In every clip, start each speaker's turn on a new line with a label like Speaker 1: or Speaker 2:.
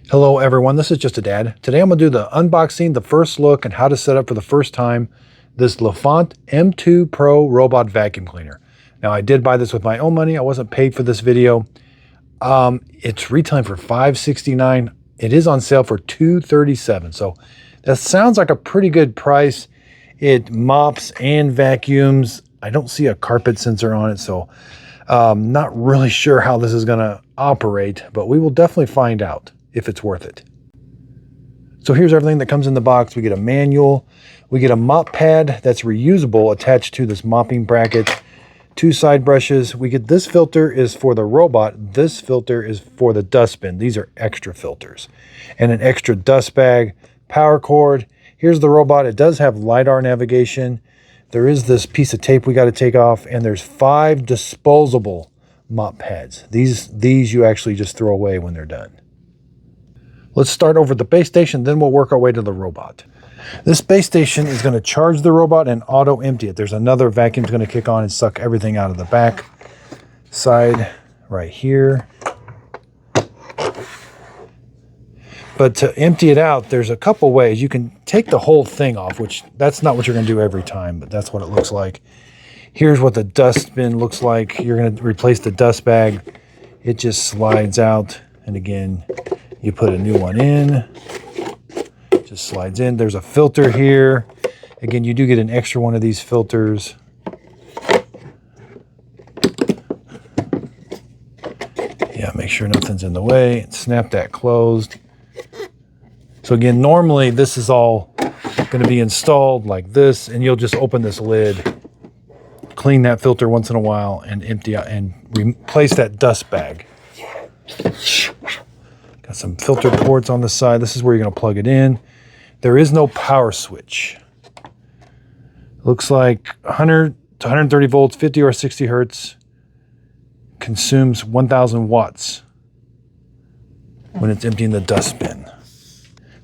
Speaker 1: Hello everyone, this is Just a Dad. Today I'm going to do the unboxing, the first look, and how to set up for the first time this Lefant M2 Pro robot vacuum cleaner. Now I did buy this with my own money. I wasn't paid for this video. It's retailing for $569. It is on sale for $237. So that sounds like a pretty good price. It mops and vacuums. I don't see a carpet sensor on it, so not really sure how this is going to operate, but we will definitely find out if it's worth it. So here's everything that comes in the box. We get a manual, we get a mop pad that's reusable attached to this mopping bracket, 2 side brushes. We get this filter is for the robot, this filter is for the dustbin. These are extra filters. And an extra dust bag, power cord. Here's the robot. It does have LiDAR navigation. There is this piece of tape we got to take off, and there's 5 disposable mop pads. These you actually just throw away when they're done. Let's start over the base station, then we'll work our way to the robot. This base station is going to charge the robot and auto empty it. There's another vacuum that's going to kick on and suck everything out of the back side right here. But to empty it out, there's a couple ways. You can take the whole thing off, which that's not what you're going to do every time, but that's what it looks like. Here's what the dustbin looks like. You're going to replace the dust bag. It just slides out, and again, you put a new one in, just slides in. There's a filter here. Again, you do get an extra one of these filters. Yeah, make sure nothing's in the way. Snap that closed. So again, normally this is all going to be installed like this, and you'll just open this lid, clean that filter once in a while, and empty out and replace that dust bag. Got some filter ports on the side. This is where you're going to plug it in. There is no power switch. Looks like 100 to 130 volts, 50 or 60 hertz. Consumes 1,000 watts when it's emptying the dustbin.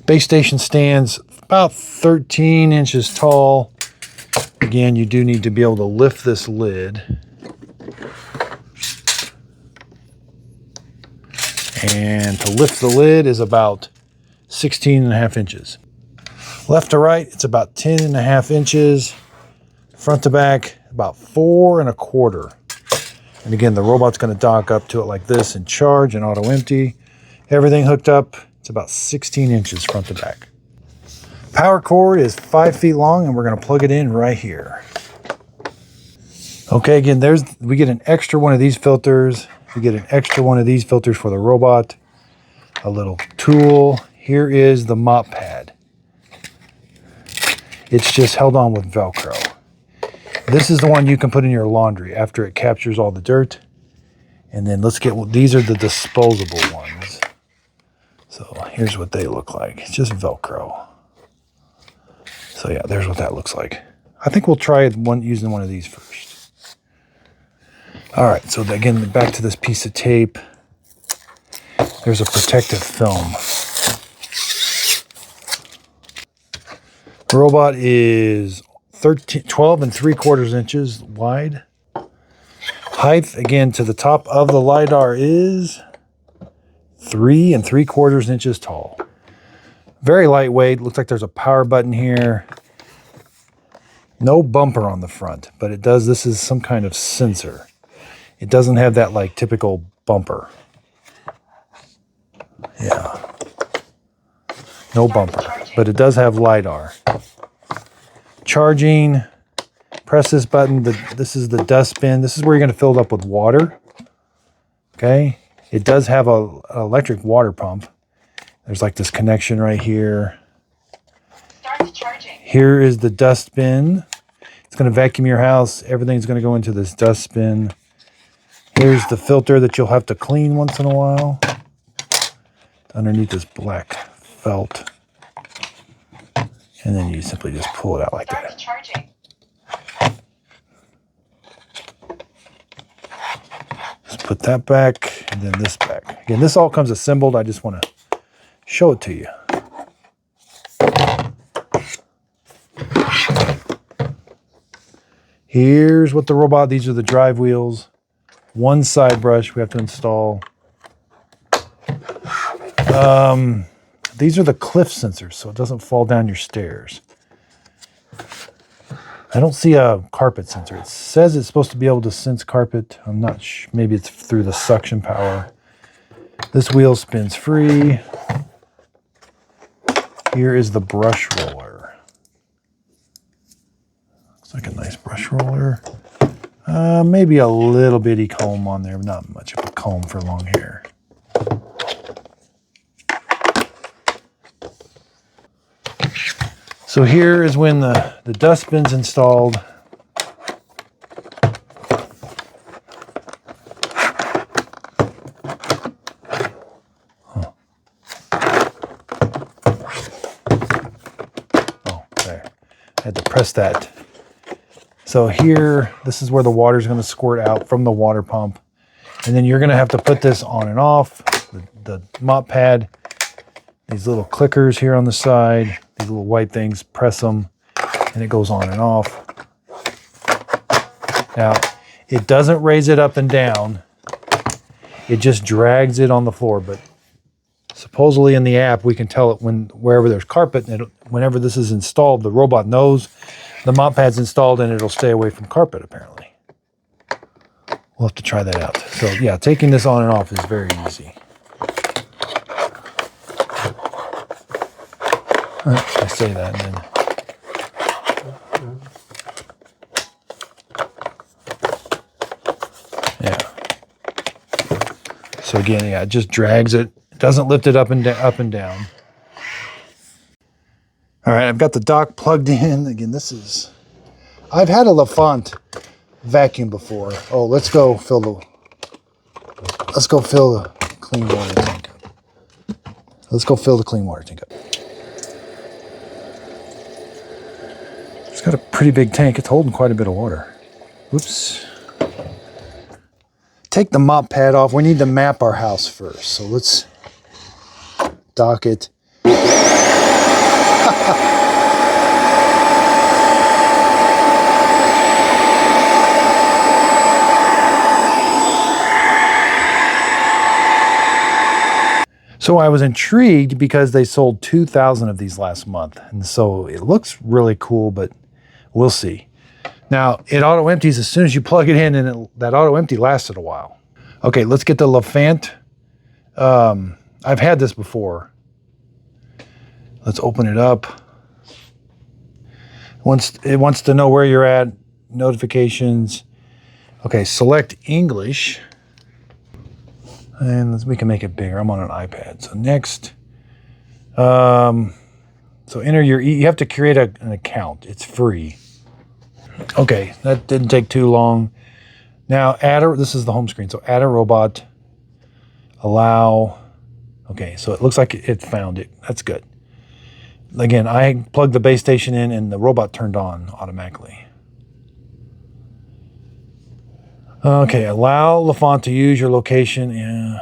Speaker 1: Base station stands about 13 inches tall. Again, you do need to be able to lift this lid. And to lift the lid is about 16.5 inches. Left to right, it's about 10.5 inches. Front to back, about 4.25. And again, the robot's going to dock up to it like this and charge and auto empty. Everything hooked up, it's about 16 inches front to back. Power cord is 5 feet long, and we're going to plug it in right here. Okay, again, we get an extra one of these filters. We get an extra one of these filters for the robot. A little tool. Here is the mop pad. It's just held on with Velcro. This is the one you can put in your laundry after it captures all the dirt. And then these are the disposable ones. So here's what they look like. It's just Velcro. So yeah, there's what that looks like. I think we'll try using one of these first. All right, so again, back to this piece of tape. There's a protective film. The robot is 12.75 inches wide. Height, again, to the top of the LiDAR is 3.75 inches tall. Very lightweight. Looks like there's a power button here. No bumper on the front, but it does. This is some kind of sensor. It doesn't have that like typical bumper. Yeah. No bumper, but it does have LiDAR. Charging. Press this button. This is the dustbin. This is where you're going to fill it up with water. Okay. It does have an electric water pump. There's like this connection right here.
Speaker 2: Start charging.
Speaker 1: Here is the dustbin. It's going to vacuum your house. Everything's going to go into this dustbin. Here's the filter that you'll have to clean once in a while. Underneath this black felt. And then you simply just pull it out like that.
Speaker 2: Charging.
Speaker 1: Just put that back and then this back. Again, this all comes assembled. I just want to show it to you. Here's what the robot, these are the drive wheels. One side brush we have to install. These are the cliff sensors, so it doesn't fall down your stairs. I don't see a carpet sensor. It says it's supposed to be able to sense carpet. I'm not sure. Maybe it's through the suction power. This wheel spins free. Here is the brush roller. Looks like a nice brush roller. Maybe a little bitty comb on there, but not much of a comb for long hair. So here is when the dustbin's installed. Oh, there. I had to press that. So here, this is where the water is going to squirt out from the water pump. And then you're going to have to put this on and off, the mop pad, these little clickers here on the side, these little white things, press them, and it goes on and off. Now, it doesn't raise it up and down. It just drags it on the floor, but supposedly in the app, we can tell it wherever there's carpet, and whenever this is installed, the robot knows the mop pad's installed and it'll stay away from carpet, apparently. We'll have to try that out. So yeah, taking this on and off is very easy. I say that and then... Yeah. So again, yeah, it just drags it. It doesn't lift it up and down. All right, I've got the dock plugged in. Again, I've had a Lefant vacuum before. Oh, let's go fill the clean water tank up. Let's go fill the clean water tank up. It's got a pretty big tank. It's holding quite a bit of water. Oops. Take the mop pad off. We need to map our house first. So let's dock it. So I was intrigued because they sold 2,000 of these last month. And so it looks really cool, but we'll see. Now, it auto empties as soon as you plug it in, and that auto empty lasted a while. Okay, let's get the Lefant. I've had this before. Let's open it up. It wants to know where you're at, notifications. Okay, select English. And we can make it bigger. I'm on an iPad. So next, so enter you have to create an account. It's free. Okay, that didn't take too long. Now this is the home screen. So add a robot, allow. Okay, so it looks like it found it. That's good. Again, I plugged the base station in and the robot turned on automatically. Okay, allow Lefant to use your location. Yeah.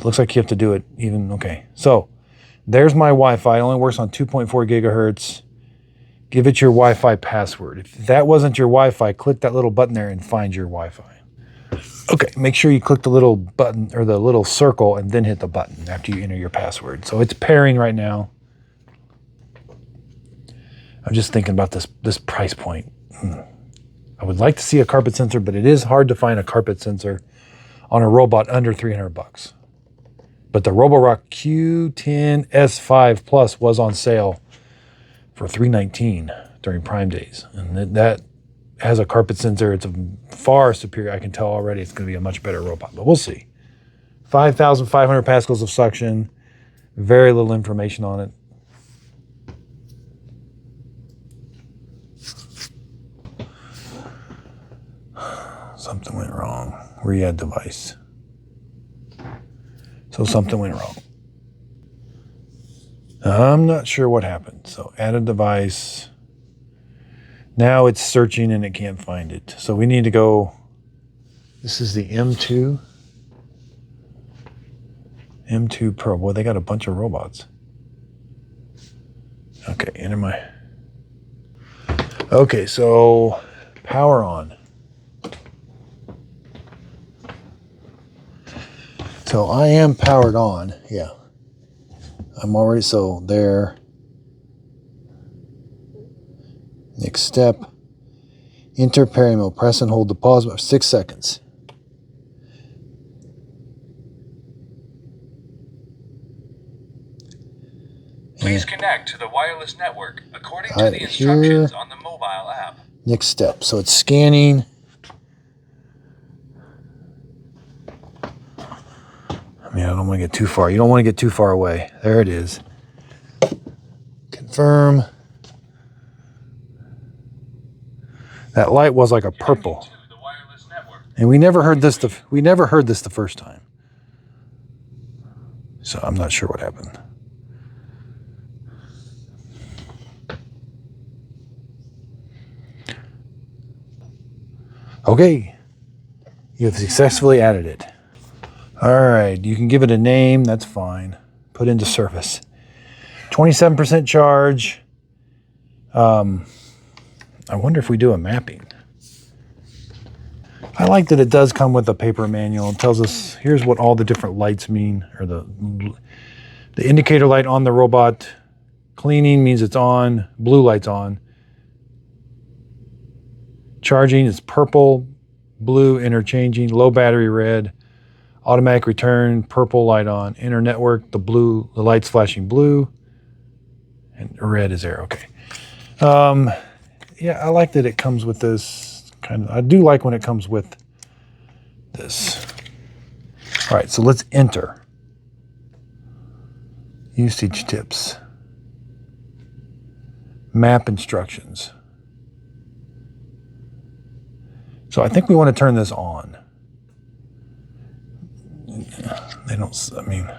Speaker 1: Looks like you have to do it even. Okay, so there's my Wi-Fi. It only works on 2.4 gigahertz. Give it your Wi-Fi password. If that wasn't your Wi-Fi, click that little button there and find your Wi-Fi. Okay, make sure you click the little button or the little circle and then hit the button after you enter your password. So it's pairing right now. I'm just thinking about this price point. I would like to see a carpet sensor, but it is hard to find a carpet sensor on a robot under $300. But the Roborock Q10 S5 Plus was on sale for $319 during Prime days. And that has a carpet sensor. It's a far superior. I can tell already it's going to be a much better robot, but we'll see. 5,500 pascals of suction. Very little information on it. Something went wrong. Re-add device. So something went wrong. I'm not sure what happened. So add a device. Now it's searching and it can't find it. So we need to go. This is the M2. M2 Pro. Boy, they got a bunch of robots. Okay, enter my. Okay, so power on. So I am powered on. Yeah. I'm already, so there. Next step. Enter pairing mode. Press and hold the pause button for 6 seconds.
Speaker 3: Please connect to the wireless network according to the instructions on the mobile app.
Speaker 1: Next step. So it's scanning. I mean, I don't want to get too far. You don't want to get too far away. There it is. Confirm. That light was like a purple. And we never heard this the first time. So I'm not sure what happened. Okay. You have successfully added it. All right, you can give it a name, that's fine. Put into service. 27% charge. I wonder if we do a mapping. I like that it does come with a paper manual. It tells us here's what all the different lights mean, or the indicator light on the robot. Cleaning means it's on, blue light's on. Charging is purple, blue interchanging, low battery red. Automatic return, purple light on. Inner network, the light's flashing blue. And red is there, okay. Yeah, I like that it comes with this kind of, I do like when it comes with this. All right, so let's enter. Usage tips. Map instructions. So I think we want to turn this on. They don't, I mean.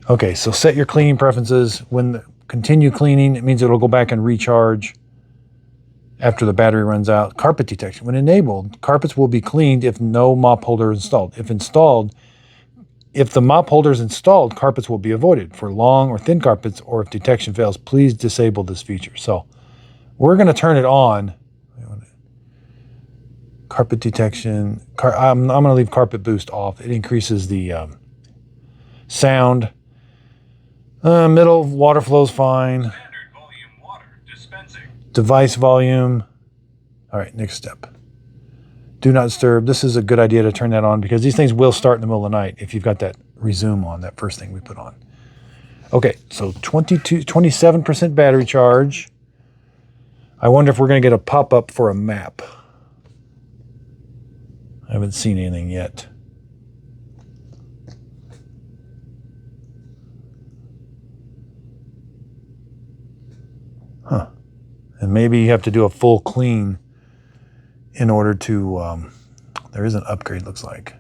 Speaker 1: Okay, so set your cleaning preferences. When continue cleaning, it means it'll go back and recharge after the battery runs out. Carpet detection. When enabled, carpets will be cleaned if no mop holder is installed. If the mop holder is installed, carpets will be avoided. For long or thin carpets, or if detection fails, please disable this feature. So we're going to turn it on. Carpet detection. I'm going to leave carpet boost off. It increases the sound. Middle water flows fine.
Speaker 3: Standard volume water dispensing.
Speaker 1: Device volume. All right, next step. Do not disturb. This is a good idea to turn that on because these things will start in the middle of the night if you've got that resume on, that first thing we put on. Okay, so 27% battery charge. I wonder if we're going to get a pop-up for a map. I haven't seen anything yet. Huh. And maybe you have to do a full clean in order to, there is an upgrade, looks like.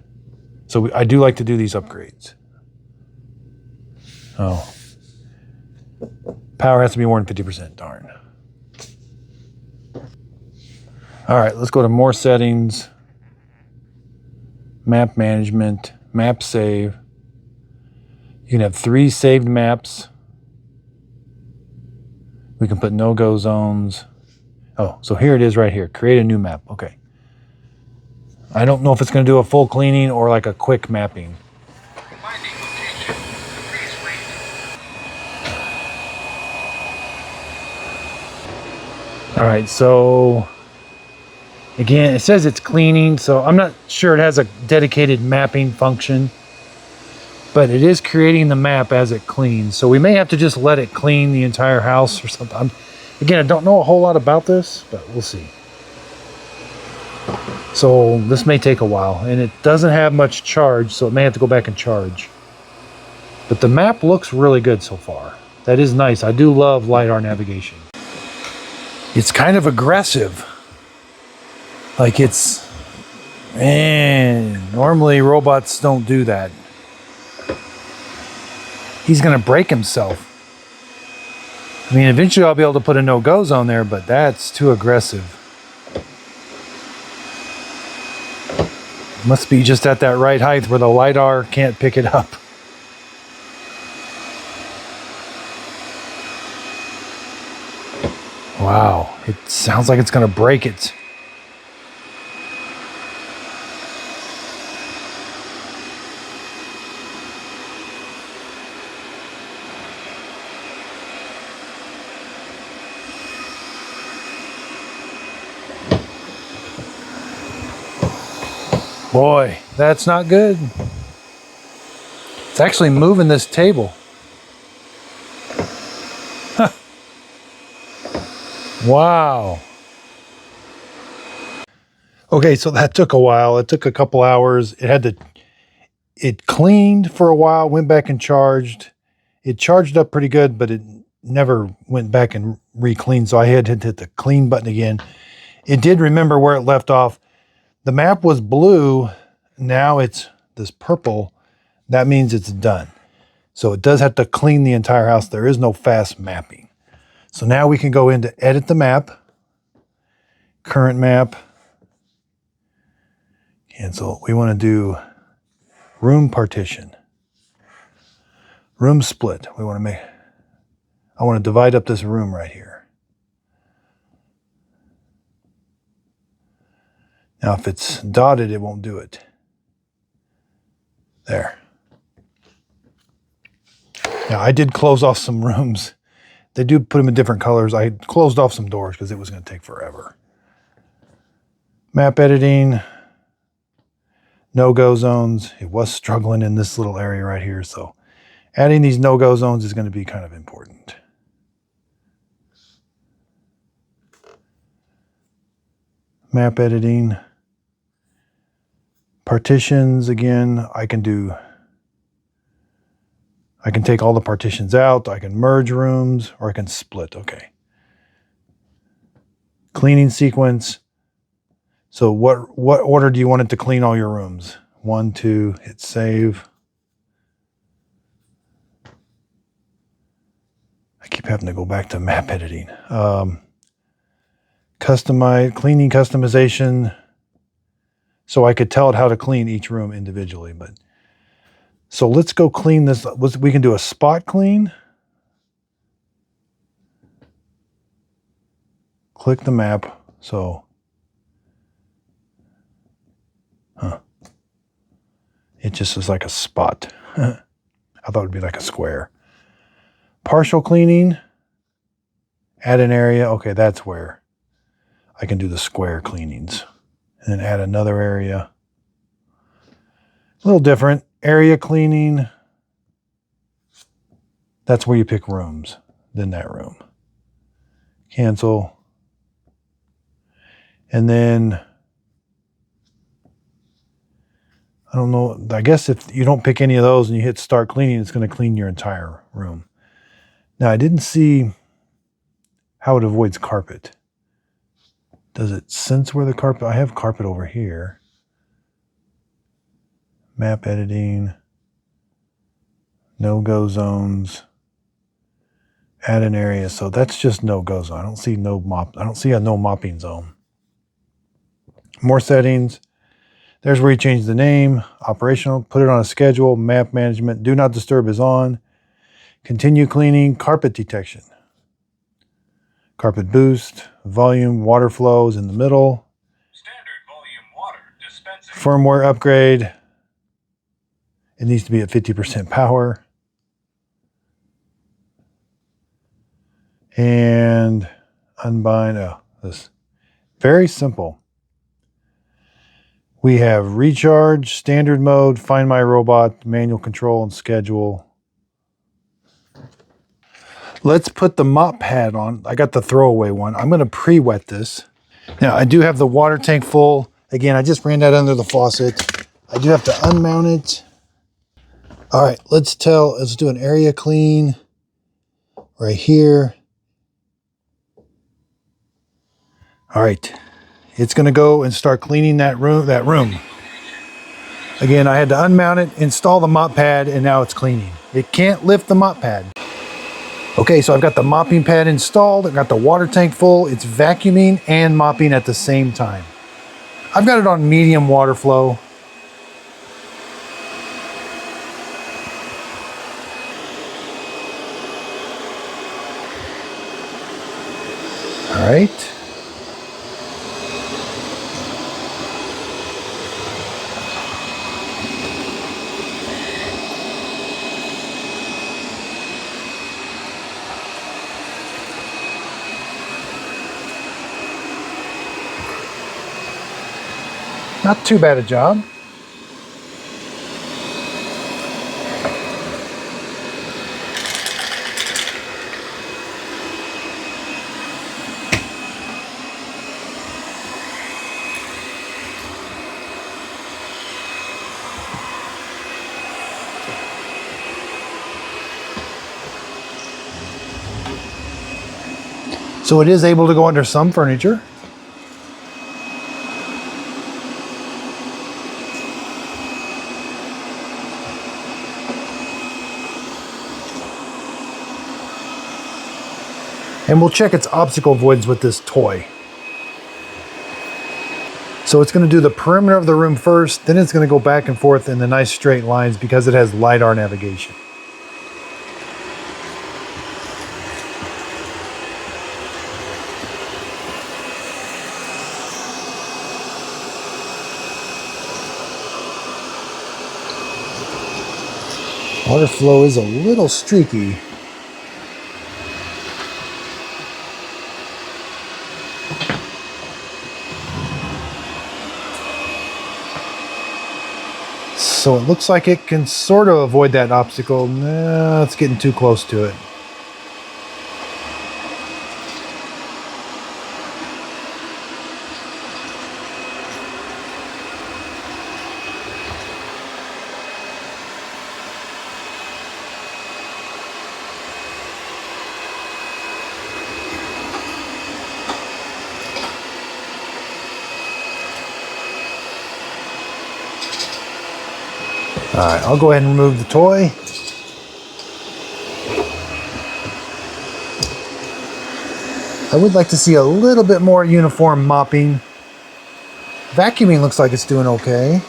Speaker 1: So I do like to do these upgrades. Oh. Power has to be more than 50%, darn. All right, let's go to more settings. Map management, map save. You can have 3 saved maps. We can put no-go zones. Oh, so here it is right here. Create a new map. Okay. I don't know if it's going to do a full cleaning or like a quick mapping.
Speaker 3: Finding location. Please wait.
Speaker 1: All right, so again, it says it's cleaning, so I'm not sure it has a dedicated mapping function, but it is creating the map as it cleans. So we may have to just let it clean the entire house or something. Again, I don't know a whole lot about this, but we'll see. So this may take a while, and it doesn't have much charge, so it may have to go back and charge. But the map looks really good so far. That is nice. I do love LiDAR navigation. It's kind of aggressive. Like it's, man, normally robots don't do that. He's gonna break himself. I mean, eventually I'll be able to put a no-go zone there, but that's too aggressive. Must be just at that right height where the LiDAR can't pick it up. Wow, it sounds like it's gonna break it. Boy, that's not good. It's actually moving this table. Wow. Okay, so that took a while. It took a couple hours. It cleaned for a while, went back and charged. It charged up pretty good, but it never went back and re-cleaned. So I had to hit the clean button again. It did remember where it left off. The map was blue. Now it's this purple. That means it's done. So it does have to clean the entire house. There is no fast mapping. So now we can go in to edit the map. Current map. Cancel. We want to do room partition. Room split. I want to divide up this room right here. Now if it's dotted, it won't do it. There. Now I did close off some rooms. They do put them in different colors. I closed off some doors because it was going to take forever. Map editing. No-go zones. It was struggling in this little area right here, so adding these no-go zones is going to be kind of important. Map editing. Partitions, again, I can take all the partitions out. I can merge rooms, or I can split. Okay. Cleaning sequence. So what order do you want it to clean all your rooms? 1, 2, hit save. I keep having to go back to map editing. Customize, cleaning customization. So I could tell it how to clean each room individually. But so let's go clean this. We can do a spot clean. Click the map. So, it just is like a spot. I thought it'd be like a square. Partial cleaning. Add an area. Okay, that's where I can do the square cleanings. And then add another area. A little different. Area cleaning. That's where you pick rooms. Then that room. Cancel. And then, I don't know, I guess if you don't pick any of those and you hit start cleaning, it's going to clean your entire room. Now, I didn't see how it avoids carpet. Does it sense where the carpet? I have carpet over here. Map editing. No-go zones. Add an area. So that's just no-go zone. I don't see a no mopping zone. More settings. There's where you change the name. Operational. Put it on a schedule. Map management. Do not disturb is on. Continue cleaning. Carpet detection. Carpet boost. Volume. Water flows in the middle.
Speaker 3: Standard volume water dispensing.
Speaker 1: Firmware upgrade. It needs to be at 50% power. And unbind. Oh, this. Very simple. We have recharge, standard mode, find my robot, manual control, and schedule. Let's put the mop pad on. I got the throwaway one. I'm going to pre-wet this. Now, I do have the water tank full. Again, I just ran that under the faucet. I do have to unmount it. All right, let's do an area clean right here. All right, it's going to go and start cleaning that room. Again, I had to unmount it, install the mop pad, and now it's cleaning. It can't lift the mop pad. Okay, so I've got the mopping pad installed. I've got the water tank full. It's vacuuming and mopping at the same time. I've got it on medium water flow. All right. Not too bad a job. So it is able to go under some furniture. And we'll check its obstacle avoidance with this toy. So it's going to do the perimeter of the room first, then it's going to go back and forth in the nice straight lines because it has LiDAR navigation. Water flow is a little streaky. So it looks like it can sort of avoid that obstacle. No, it's getting too close to it. All right, I'll go ahead and remove the toy. I would like to see a little bit more uniform mopping. Vacuuming looks like it's doing okay.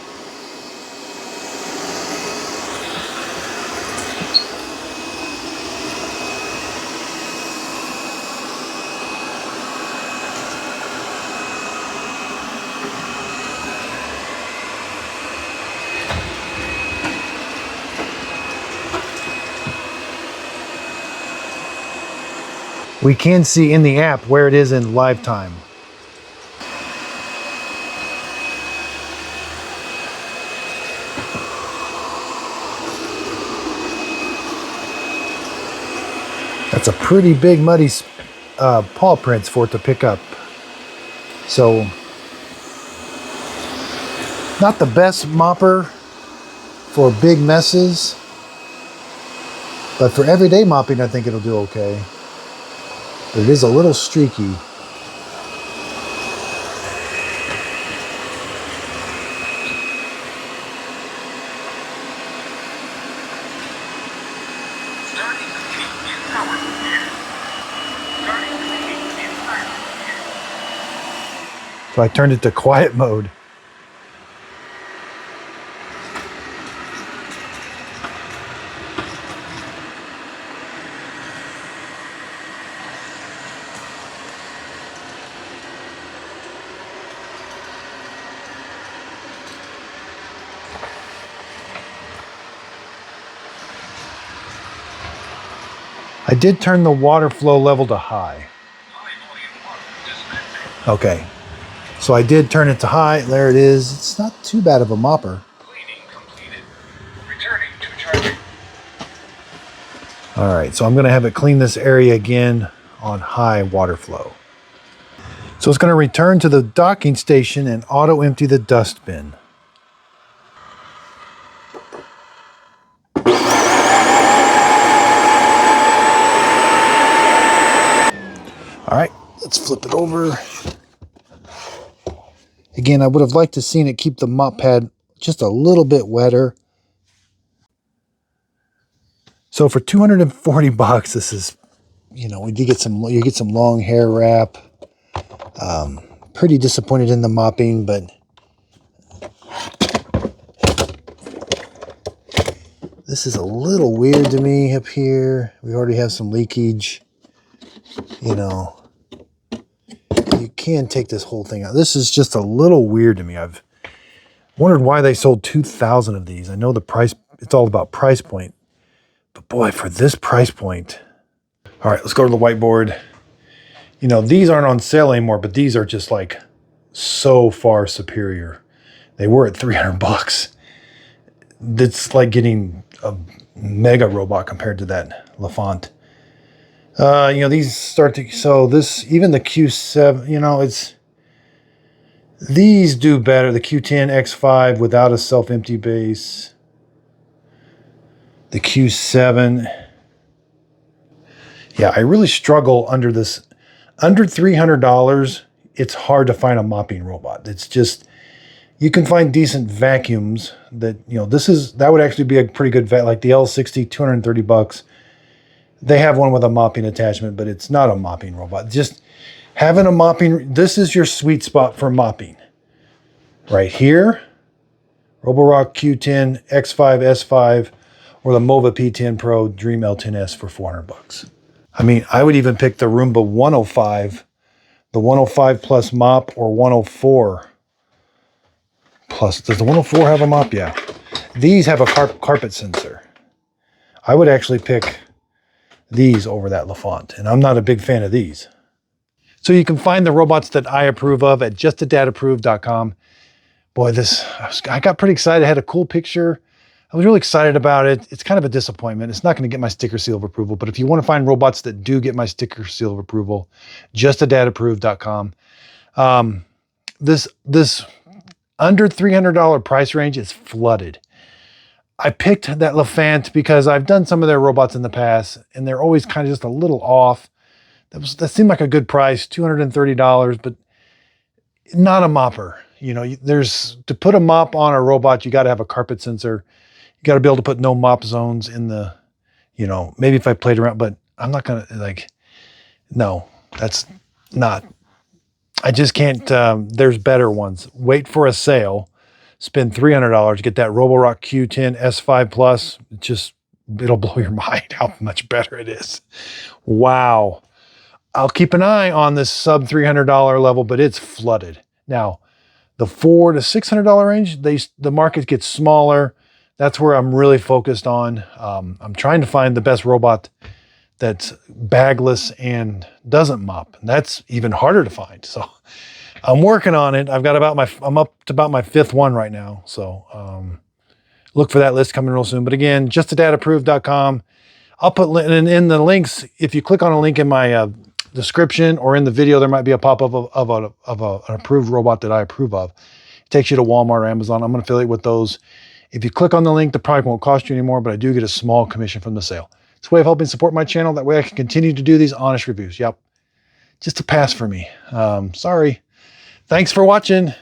Speaker 1: We can see in the app where it is in live time. That's a pretty big muddy paw prints for it to pick up. So, not the best mopper for big messes, but for everyday mopping, I think it'll do okay. But it is a little streaky. So I turned it to quiet mode. I did turn the water flow level to high. Okay, so I did turn it to high. There it is. It's not too bad of a mopper.
Speaker 3: Cleaning completed. Returning to charging.
Speaker 1: All right, so I'm going to have it clean this area again on high water flow. So it's going to return to the docking station and auto empty the dust bin. All right, let's flip it over. Again, I would have liked to seen it keep the mop pad just a little bit wetter. So for 240 bucks, this is, you know, you get some long hair wrap. Pretty disappointed in the mopping, but this is a little weird to me up here. We already have some leakage. You know, you can take this whole thing out. This is just a little weird to me. I've wondered why they sold 2,000 of these. I know the price, it's all about price point. But boy, for this price point. All right, let's go to the whiteboard. You know, these aren't on sale anymore, but these are just like so far superior. They were at 300 bucks. That's like getting a mega robot compared to that Lefant. You know, these start to, so this, even the Q7, you know, these do better. The Q10 X5 without a self-empty base. The Q7. Yeah, I really struggle under this Under $300, it's hard to find a mopping robot. It's just, you can find decent vacuums that, you know, that would actually be a pretty good vac, like the L60, 230 bucks. They have one with a mopping attachment, but it's not a mopping robot. Just having a mopping, this is your sweet spot for mopping. Right here, Roborock Q10, X5, S5, or the Mova P10 Pro Dream L10S for 400 bucks. I mean, I would even pick the Roomba 105, the 105 plus mop, or 104 plus. Does the 104 have a mop? Yeah. These have a carpet sensor. I would actually pick these over that Lefant, and I'm not a big fan of these. So you can find the robots that I approve of at justadadapproved.com. Boy, I got pretty excited. I had a cool picture. I was really excited about it. It's kind of a disappointment. It's not going to get my sticker seal of approval, but if you want to find robots that do get my sticker seal of approval, justadadapproved.com. This under $300 price range is flooded. I picked that Lefant because I've done some of their robots in the past, and they're always kind of just a little off. That seemed like a good price, $230, but not a mopper. You know, to put a mop on a robot, you got to have a carpet sensor. You got to be able to put no mop zones in the, you know, maybe if I played around, but I'm not going to no, that's not, I just can't, there's better ones. Wait for a sale, spend $300, get that Roborock Q10 S5 Plus. It'll blow your mind how much better it is. Wow. I'll keep an eye on this sub $300 level, but it's flooded. Now, the $400 to $600 range, the market gets smaller. That's where I'm really focused on. I'm trying to find the best robot that's bagless and doesn't mop. And that's even harder to find. So I'm working on it. I'm up to about my 5th one right now. So look for that list coming real soon. But again, justadadapproved.com. I'll put in the links. If you click on a link in my description or in the video, there might be a pop-up of an approved robot that I approve of. It takes you to Walmart or Amazon. I'm going to affiliate with those. If you click on the link, the product won't cost you anymore, but I do get a small commission from the sale. It's a way of helping support my channel. That way I can continue to do these honest reviews. Yep. Just a pass for me. Sorry. Thanks for watching.